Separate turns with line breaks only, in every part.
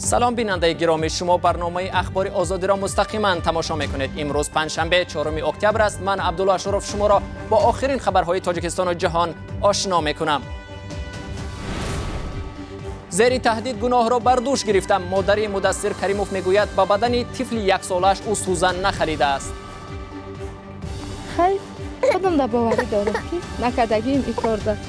سلام بیننده گرامی، شما برنامه اخبار آزادی را مستقیما تماشا میکنید. امروز پنجشنبه 4 اکتبر است. من عبدالله اشرف شما را با آخرین خبرهای تاجیکستان و جهان آشنا میکنم. زیر تهدید گناه را بر دوش گرفتم. مادر مدثر کریموف میگوید با بدن طفل 1 سالش او سوزن نخریده است.
خیر خودم در باوری دارم که نکردگیم این کار دارم.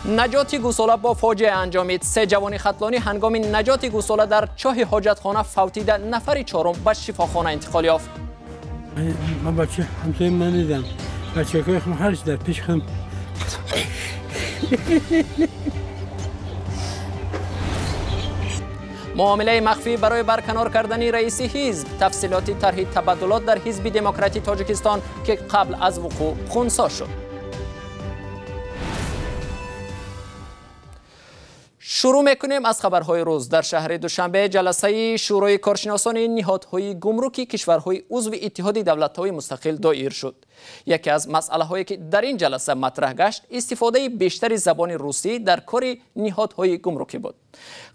نجات گوساله با فاجعه انجامید. 3 جوان خطلانی هنگام نجات گوساله در چاه حاجتخانه فوتیده. نفر چهارم به شفاخانه انتقال یافت.
من بچه همسایه من دیدم. بچه که خم هرچ در پیش خم.
معامله مخفی برای برکنار کردن رئیس حزب. تفصیلات طرح تبادلات در حزب دموکراتی تاجیکستان که قبل از وقوع خنثی شد. شروع میکنیم از خبرهای روز. در شهر دوشنبه جلسه شورای کارشناسان نهادهای گمرکی کشورهای عضو اتحاد دولت‌های مستقل دایر شد. یکی از مسائل‌هایی که در این جلسه مطرح گشت استفاده بیشتر زبان روسی در کار نهادهای گمرکی بود.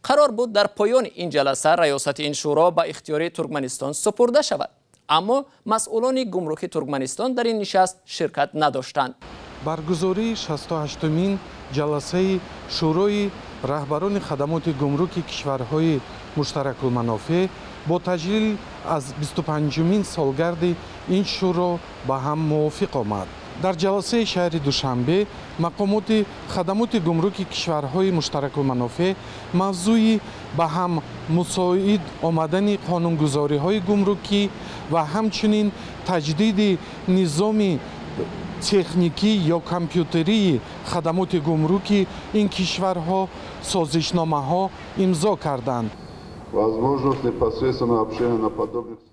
قرار بود در پایان این جلسه ریاست این شورا به اختیار ترکمنستان سپرده شود، اما مسئولان گمرک ترکمنستان در این نشست شرکت نداشتند.
برگزاری 68مین جلسه شورای رهبران خدمات گمرکی کشورهای مشترک المنافع با تجلیل از 25مین سالگرد این شورا به هم موافق آمد. در جلسه شهر دوشنبه مقامات خدمات گمرکی کشورهای مشترک المنافع موضوع به هم مساعد آمدن قانونگذاری‌های گمرکی و همچنین تجدید نظام تکنیکی یا کامپیوتری خدمات گمرکی این کشورها سازشنامه‌ها امضا کردند.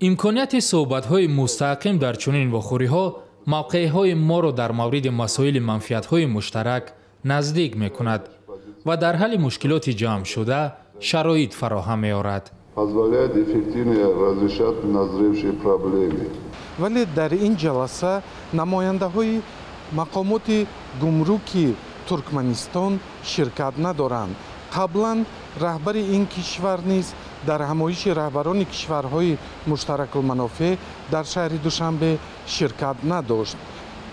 امکانیت صحبت‌های مستقیم در چنین واخوری‌ها موقع‌های ما را در مورد مسائل منفعت‌های مشترک نزدیک می‌کند و در حل مشکلات جمع شده شرایط فراهم می‌آورد.
ولی در این جلسه نماینده‌های مقامات گمرکی ترکمنستان شرکت ندارند. قبلا رهبر این کشور نیز در همایش رهبران کشورهای مشترک المنافع در شهر دوشنبه شرکت نداشت.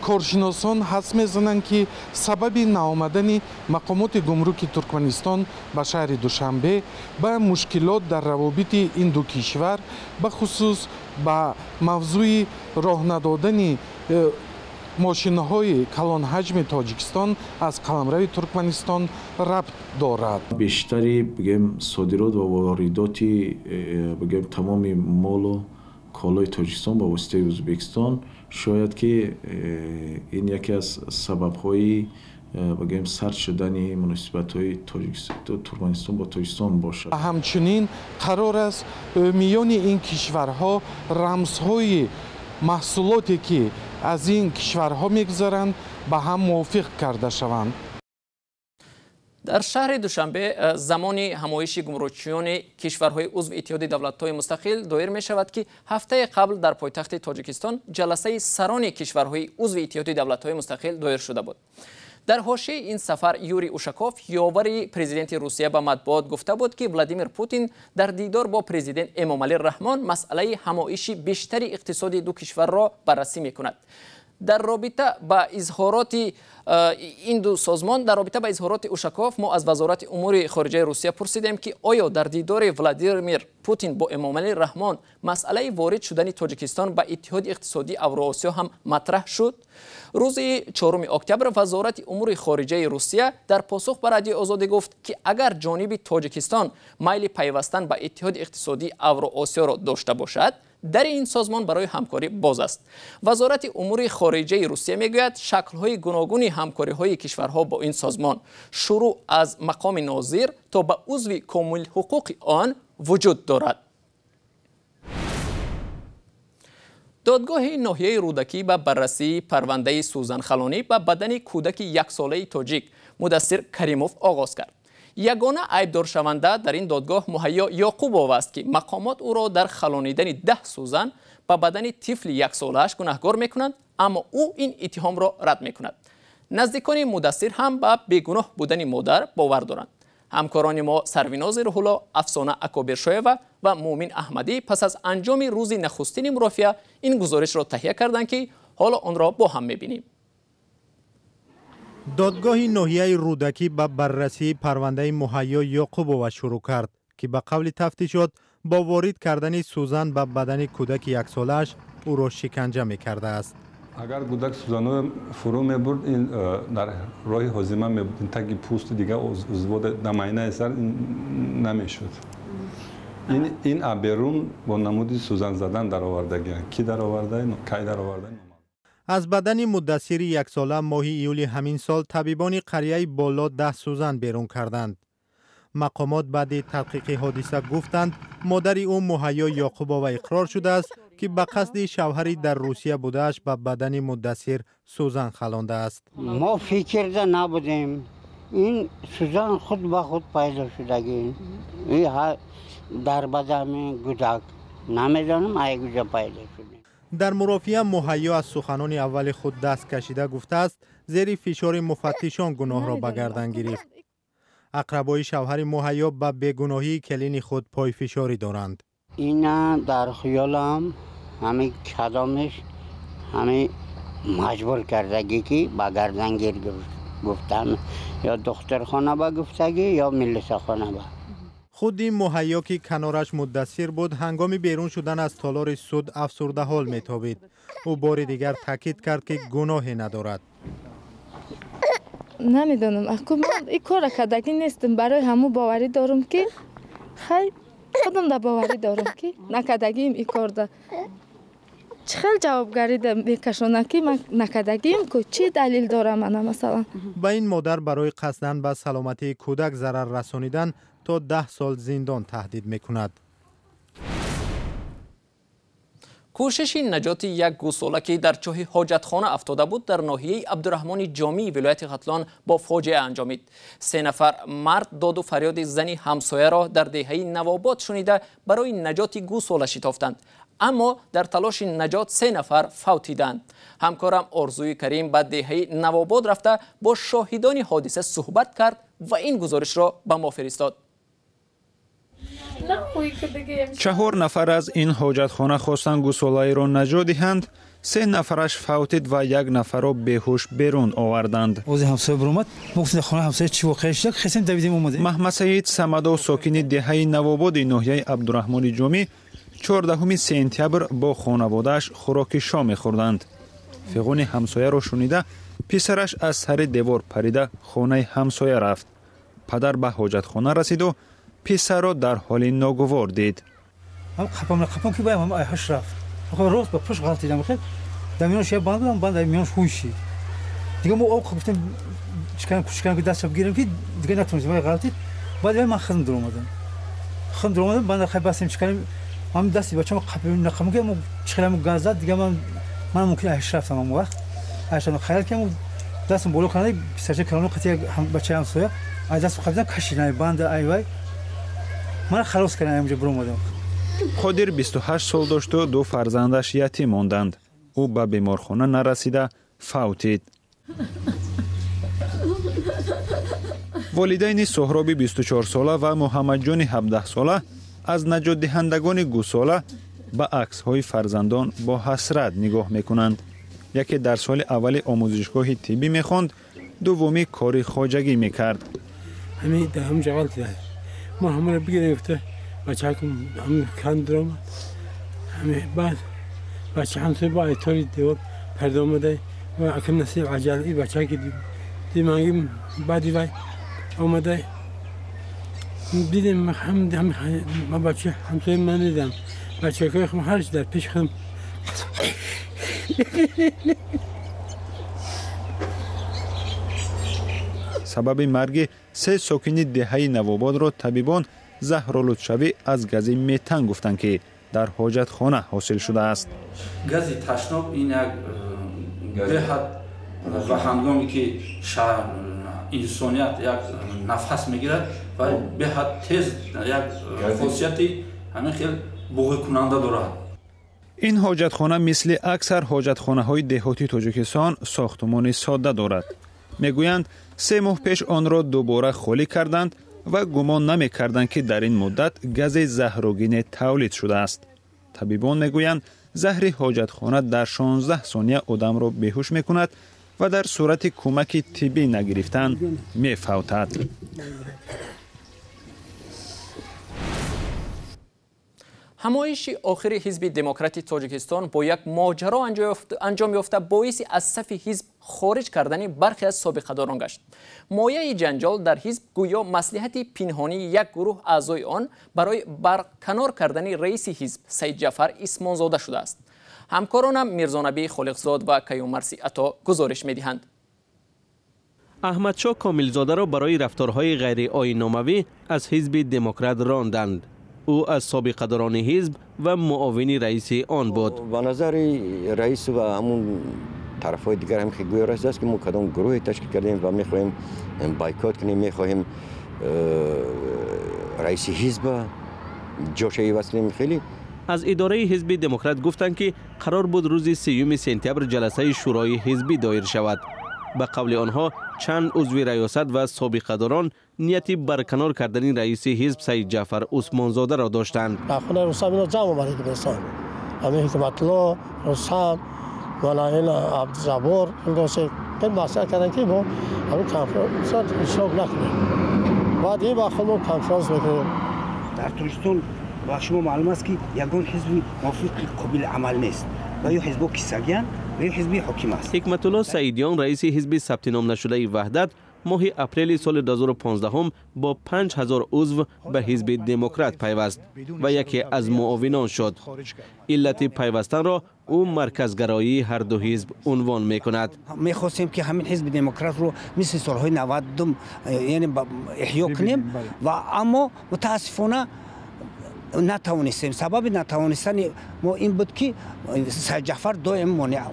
کارشناسان حدس می‌زنند که سبب نآمدن مقامات گمرک ترکمنستان به شهر دوشنبه به مشکلات در روابط این دو کشور به خصوص به موضوع راه ندادن ماشین‌های کلان حجم تاجیکستان از قلمرو ترکمنستان ربط دارد.
بیشتری بگیم صادرات و واردات بگیم تمام مال و کالای تاجیکستان با واسطه ازبکستان شاید که این یکی از سبب‌های بگیم سرد شدن مناسبت‌های ترکمنستان با تاجیکستان باشد.
همچنین قرار است میان این کشورها رمزهای محصولاتی که از این کشورها میگذرند به هم موافق کرده شوند.
در شهر دوشنبه زمان همایش گمرکچیان کشورهای عضو اتحاد دولت‌های مستقل دایر می شود که هفته قبل در پایتخت تاجیکستان جلسه سران کشورهای عضو اتحاد دولت‌های مستقل دایر شده بود. در حاشیه این سفر یوری اوشاکوف یاور پرزیدنت روسیه به مطبوعات گفته بود که ولادیمیر پوتین در دیدار با پرزیدنت امامعلی رحمان مسئله همایش بیشتر اقتصادی دو کشور را بررسی می‌کند. در رابطه با اظهارات این دو سازمان، در رابطه با اظهارات اوشاکوف، ما از وزارت امور خارجه روسیه پرسیدیم که آیا در دیدار ولادیمیر پوتین با امامعلی رحمان مسئله وارد شدن تاجیکستان به اتحاد اقتصادی اوراسیا هم مطرح شد؟ روز 4 اکتبر وزارت امور خارجه روسیه در پاسخ به رادیو آزادی گفت که اگر جانب تاجیکستان میل پیوستن به اتحاد اقتصادی اوراسیا را داشته باشد، در این سازمان برای همکاری باز است. وزارت امور خارجه روسیه میگوید شکل‌های گوناگون همکاری‌های کشورها با این سازمان شروع از مقام ناظر تا به عضو کامل حقوق آن وجود دارد. دادگاه ناحیه رودکی به بررسی پرونده سوزن خلانی به بدن کودک 1 ساله تاجیک مدثر کریموف آغاز کرد. یگانه عیبدار شونده در این دادگاه مهیا یعقوبوف است که مقامات او را در خلانیدن 10 سوزن به بدن طفل 1 ساله‌اش گناهکار می‌کنند، اما او این اتهام را رد می‌کند. نزدیکان مدثر هم به بیگناه بودن مادر باور دارند. همکاران ما سرویناز روح‌الله، افسانه اکابرشویه و مومن احمدی پس از انجام روز نخستین مرافعه این گزارش را تهیه کردند که حالا آن را با هم می‌بینیم.
دادگاه ناحیه رودکی به بررسی پرونده مهیا یعقوبووا شروع کرد که به قول تفتیشات با وارد کردن سوزن به بدن کودک 1 سالش او را شکنجه می‌کرده است.
اگر کودک سوزانو فرو می‌برد این در راه هاضمه می‌بود، تگ پوست دیگه عضو دماینه سر نمی‌شد. این ابرون با نمود سوزن زدن در آوردگی کی در آورده کی در آورده.
از بدن مدثر 1 ساله ماه ایول همین سال طبیبان قریه بالا 10 سوزن بیرون کردند. مقامات بعد تحقیق حادثه گفتند مادر او مهیا یعقوبووا اقرار شده است که به قصد شوهری در روسیه بودهش به بدن مدثر سوزن خلانده است.
ما فکر نبودیم این سوزن خود به خود پیدا شدگی در بدن کودک نمیدانم ای کجا پیدا شده.
در مرافعه مهیا از سخنان اول خود دست کشیده گفته است زیر فشار مفتشان گناه را به گردن گرفت. اقربای شوهر مهیا به بیگناهی کلین خود پای فشاری دارند.
اینا در خیالم همه کدامش همه مجبور کردگی که به گردن گیر گفتن یا دخترخانه به گفتگی یا ملسخانه به.
خود این مهیا که کنارش مدثر بود هنگام بیرون شدن از تالار سود افسرده حال میتابید. او بار دیگر تاکید کرد که گناهی ندارد.
نمیدونم من این کار کردگی نیستم، برای همو باوری دارم که خیلی خودم در باوری دارم که نکردگیم این کار ده چخیل جوابگری ده میکشونه که من نکردگیم که چی دلیل دارم من مثلا.
با این مادر برای قصدن به سلامتی کودک ضرر رسانیدن تا 10 سال زندان تهدید میکند.
کوشش نجات یک گوساله که در چاه حاجتخانه افتاده بود در ناحیه عبدالرحمن جامی ولایت ختلان با فاجعه انجامید. 3 نفر مرد داد و فریاد زنی همسایه را در دهه نواباد شنیده برای نجات گوساله شتافتند، اما در تلاش نجات 3 نفر فوتیدند. همکارم آرزوی کریم به دهه نواباد رفته با شاهدان حادثه صحبت کرد و این گزارش را به ما فرستاد.
4 نفر از این حاجتخانه خواستند گوساله را نجات دهند. 3 نفرش فوتید و 1 نفر را بیهوش بیرون آوردند. محمد سعید صمدو ساکن دهه نواباد ناحیه عبدالرحمن جامی 14 سپتامبر با خانواده‌اش خوراک شام خوردند. فغان همسایه را شنیده پسرش از سر دیوار پریده خانه همسایه رفت. پدر به حاجتخانه رسید و پسر را در حال ناگوار دید.
خپم که بایم هاش رفت. روز با پشت غلطی داشتم. دمیانش یه باند میانش خوشی. دیگه ما گفتم چیکار دست بگیرم که دیگه نتونستم غلطی. بعد من خندم در اومدم باند خیلی باسم چیکار من دستی بچه‌م خپم نخم که ما چیکارم گاز داد دیگه من ممکن هاش رفتم اون وقت. عشان خیال کنم دستم بالا کنه سرچ کردم قطعی بچه‌ام سویا. از دست خودم کشیدم باند ایوای. من خلاص کردم اینجا برام اومدم.
خودیر 28 سال داشت و 2 فرزندش یتیم ماندند. او به بیمارخانه نرسیده فوتید. والدین سهرابی 24 ساله و محمد جان 17 ساله از نجات دهندگان گوساله به عکس‌های فرزندان با حسرت نگاه می‌کنند. یکی در سال اول آموزشگاه طبی می‌خواند، دومی کاری خواجگی می‌کرد.
همین هم جوال داد. ما همه بگرفته بچه‌کم هم کندرم. همین بعد بچه هم سه با ایتاری دیوار پرده آمده و اکم نصیب عجلی بچه که دیمانگیم بعدی وای آمده دیدم هم بچه همسایه من دیدم بچه که خم هرچی در پیش خودم
سبب مرگ 3 ساکن دهه نواباد را طبیبان زهرا لطفی از گاز متن گفتند که در حاجتخانه حاصل شده است.
گاز تشناب این یک بهت و هنگامی که انسانیت یک نفس میگیرد و بهت تیز یک خاصیتی همین خیلی بوغ کننده دارد.
این حاجتخانه مثل اکثر حاجتخانه‌های دهاتی تاجیکستان ساختمان ساده دارد. میگویند 3 ماه پیش آن را دوباره خالی کردند و گمان نمی‌کردند که در این مدت گاز زهرگین تولید شده است. طبیبان میگویند زهر حاجتخانه در 16 ثانیه آدم را بیهوش میکند و در صورت کمک طبی نگرفتن میفوتد.
همایش آخر حزب دموکراتی تاجیکستان با یک ماجرا انجام یافته باعث از صف حزب خارج کردن برخی از سابقه‌داران گشت. مایه جنجال در حزب گویا مصلحت پنهانی یک گروه اعضای آن برای برکنار کردن رئیس حزب سید جعفر عثمانزاده شده است. همکارانم میرزانبی خالقزاد و کیومرثی عطا گزارش می‌دهند.
احمدشاه کاملزاده را برای رفتارهای غیر آیین‌ناموی از حزب دموکرات راندند. او از سابقه‌داران حزب و معاون رئیس آن بود.
به نظر رئیس و همون طرف‌های دیگر هم خیلی گویا است که ما کدام گروه تشکیل کردیم و می‌خواهیم بایکات کنیم، می‌خواهیم رئیس حزب جوشه وصلیم. خیلی
از اداره حزب دموکرات گفتند که قرار بود روز 3 سپتامبر جلسه شورای حزبی دایر شود. به قول آنها چند عضو ریاست و سابقه‌داران نیتی برکنار کردن رئیس حزب سید جعفر عثمانزاده را داشتند.
خونه رستم اینا جمع آمده که بستان همین حکمت الله، رستم، ملاین عبدالجبار داشته که مسئله کردن که ما همین کنفرانس اشتراک نکنیم. بعد این وقت ما کنفرانس میکنیم.
در تاجیکستان با شما معلوم است که یگان حزب موافق قابل عمل نیست و یا حزب کیسگیان و یا حزب حاکم است.
حکمت الله سعیدیان رئیس حزب ثبت نام نشده وحدت ماه اپریل سال 2015 با 5000 عضو به حزب دموکرات پیوست و یکی از معاونان شد. علت پیوستن را او مرکزگرایی هر دو حزب عنوان می‌کند.
می‌خواستیم که همین حزب دموکرات رو مثل سالهای 90 یعنی احیا کنیم و اما متاسفانه نتوانستیم. سبب نتوانستن ما این بود که سید جعفر دائم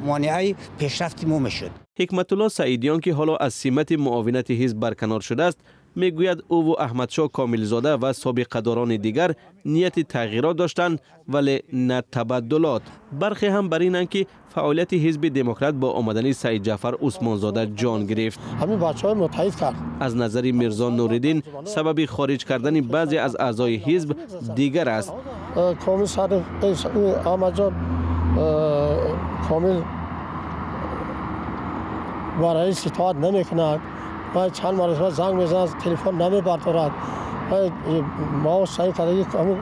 مانع پیشرفت ما میشد.
حکمت الله سعیدیان که حالا از سمت معاونت حزب برکنار شده است میگوید او و احمدشاه کاملزاده و سابقه‌داران دیگر نیت تغییرات داشتند ولی نه تبدلات. برخی هم بر اینند که فعالیت حزب دموکرات با آمدن سید جعفر عثمانزاده جان گرفت.
همین بچه‌ها متحد کرد.
از نظر میرزا نوریدین سبب خارج کردن بعضی از اعضای حزب دیگر است.
کامل صدر احمد جان کامل با رئیس اطاعت نمیکند و چند مرتبه زنگ میزند تلفن نمیبردارد و ما سعی کردیم که همون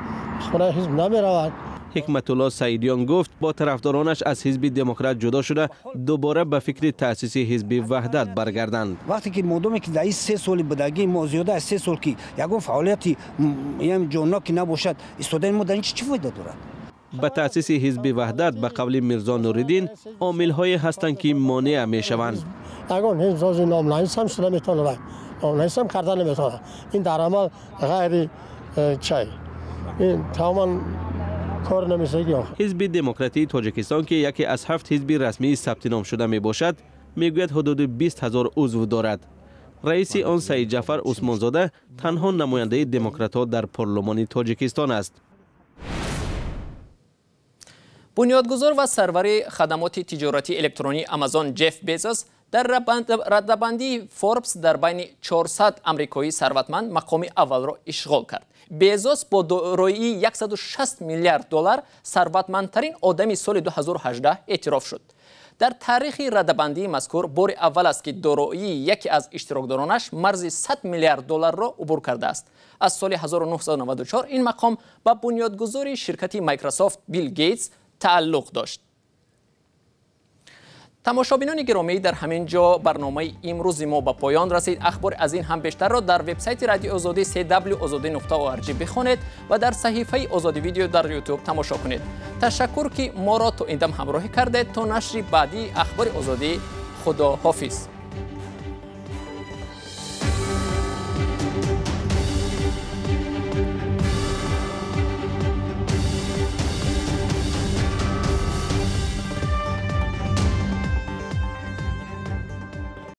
خونه حزب نمیرود.
حکمت الله سعیدیان گفت با طرفدارانش از حزب دموکرات جدا شده دوباره به فکر تأسیس حزب وحدت برگردند.
وقتی که مردمی که در این 3 سال بدگی ما زیاده از 3 سال که یگان فعالیتی یعنی جوناکی نباشد استودن ما در این چه فایده دارد؟
به تأسیس حزب وحدت به قول میرزا نوریدین عامل‌هایی هستند که مانع می‌شوند.
یگان حزب از نام‌نویس هم شده میتونه نام‌نویس هم کردن نمیتونه. این در عمل غیر چای این تماما کار نمی‌سازی.
حزب دموکراتی تاجیکستان که یکی از 7 حزب رسمی ثبت نام شده میباشد میگوید حدود 20000 عضو دارد. رئیس آن سید جعفر عثمانزاده تنها نماینده دموکرات‌ها در پارلمان تاجیکستان است.
بنیادگذار و سرور خدمات تجارتی الکترونی آمازون جف بیزوس در رده‌بندی فوربس در بین 400 آمریکایی ثروتمند مقام اول را اشغال کرد. بیزوس با دارایی 160 میلیارد دلار ثروتمندترین آدمی سال 2018 اعتراف شد. در تاریخ رده‌بندی مذکور بار اول است که دارایی یکی از اشتراکدارانش مرز 100 میلیارد دلار را عبور کرده است. از سال 1994 این مقام با بنیادگذار شرکت مایکروسافت بیل گیتس تعلق داشت. تماشابینان گرامی در همین جا برنامه امروز ما به پایان رسید. اخبار از این هم بیشتر را در وبسایت رادیو آزادی www.azadi.org بخوانید و در صحیفه آزادی ویدیو در یوتیوب تماشا کنید. تشکر که ما را تا این دم همراهی کردید. تا نشر بعدی اخبار آزادی خدا حافظ.